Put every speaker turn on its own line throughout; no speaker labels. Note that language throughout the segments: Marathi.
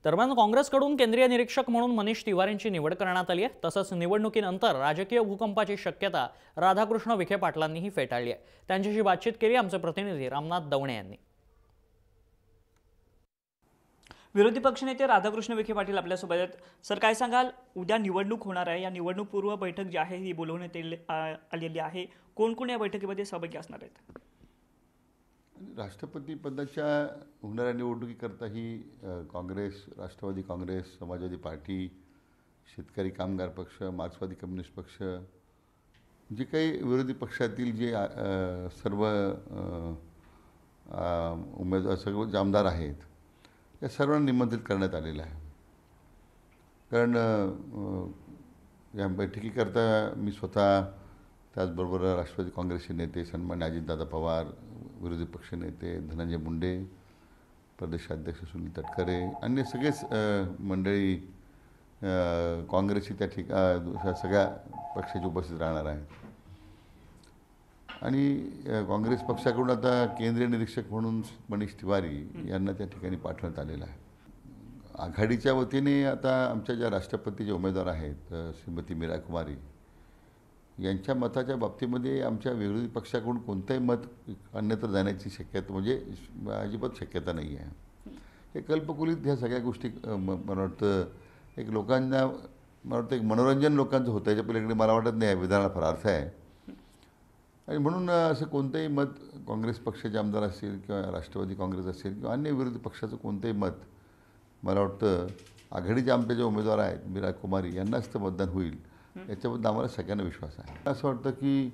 दरम्यान काँग्रेसकडून केंद्रीय निरीक्षक म्हणून मनीष तिवारींची निवड करण्यात आली आहे। तसंच निवडणुकीनंतर राजकीय भूकंपाची शक्यता राधाकृष्ण विखे पाटलांनीही फेटाळली आहे। त्यांच्याशी बातचीत केली आमचे प्रतिनिधी रामनाथ दवणे यांनी।
विरोधी पक्षनेते राधाकृष्ण विखे पाटील आपल्यासोबत आहेत। सर, काय सांगाल, उद्या निवडणूक होणार आहे, या निवडणूक पूर्व बैठक जी आहे ही बोलवण्यात आलेली आहे। कोण कोण या बैठकीमध्ये सहभागी असणार आहेत?
राष्ट्रपती पदाच्या होणाऱ्या निवडणुकीकरता ही काँग्रेस, राष्ट्रवादी काँग्रेस, समाजवादी पार्टी, शेतकरी कामगार पक्ष, मार्क्सवादी कम्युनिस्ट पक्ष, जे काही विरोधी पक्षातील जे सर्व उमेदवार, सर्व आमदार आहेत, या सर्वांना निमंत्रित करण्यात आलेलं आहे। कारण या बैठकीकरता मी स्वतः, त्याचबरोबर राष्ट्रवादी काँग्रेसचे नेते सन्मान्य अजितदादा पवार, विरोधी पक्षनेते धनंजय मुंडे, प्रदेशाध्यक्ष सुनील तटकरे, अन्य सगळेच मंडळी काँग्रेसची त्या सगळ्या पक्षाची उपस्थित राहणार आहेत। आणि काँग्रेस पक्षाकडून आता केंद्रीय निरीक्षक म्हणून मनीष तिवारी यांना त्या ठिकाणी पाठवण्यात आलेलं आहे। आघाडीच्या वतीने आता आमच्या ज्या राष्ट्रपतीचे उमेदवार आहेत श्रीमती मीरा कुमारी यांच्या मताच्या बाबतीमध्ये आमच्या विरोधी पक्षाकडून कोणतंही मत अन्यत्र जाण्याची शक्यता म्हणजे अजिबात शक्यता नाही आहे। हे कल्पकुलीत ह्या सगळ्या गोष्टी मला वाटतं एक लोकांना, मला वाटतं एक मनोरंजन लोकांचं होतं, याच्या पलीकडे मला वाटत नाही विधानाला फार अर्थ आहे। आणि म्हणून असं कोणतंही मत काँग्रेस पक्षाचे आमदार असतील किंवा राष्ट्रवादी काँग्रेस असेल किंवा अन्य विरोधी पक्षाचं कोणतंही मत, मला वाटतं आघाडीचे आमचे जे उमेदवार आहेत मीरा कुमारी यांनाच तर मतदान होईल याच्याबद्दल आम्हाला सगळ्यांना विश्वास आहे। असं वाटतं की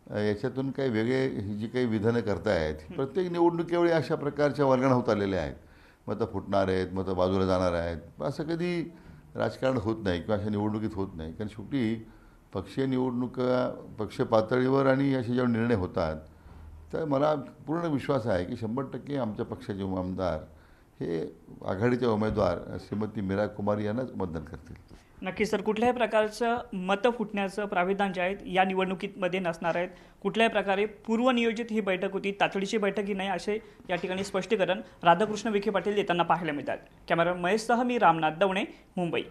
याच्यातून काही वेगळे जी काही विधानं करतायत, प्रत्येक निवडणुकीवेळी अशा प्रकारच्या वर्गण होत आलेल्या आहेत। मतं फुटणार आहेत, मतं बाजूला जाणार आहेत, असं कधी राजकारण होत नाही किंवा अशा निवडणुकीत होत नाही। कारण शेवटी पक्षीय निवडणुका पक्ष पातळीवर आणि असे जेव्हा निर्णय होतात, तर मला पूर्ण विश्वास आहे की 100% आमच्या पक्षाचे आमदार हे आघाडीचे उमेदवार श्रीमती मीरा कुमारी यांनाच मतदान करतील।
नक्की सर, कुठल्याही प्रकारचं मतं फुटण्याचं प्राविधान जे आहेत या निवडणुकीमध्ये नसणार आहेत। कुठल्याही प्रकारे पूर्वनियोजित ही बैठक होती, तातडीची बैठक ही नाही, असे या ठिकाणी स्पष्टीकरण राधाकृष्ण विखे पाटील येताना पाहायला मिळतात। कॅमेरामन महेशसह मी रामनाथ दवणे, मुंबई।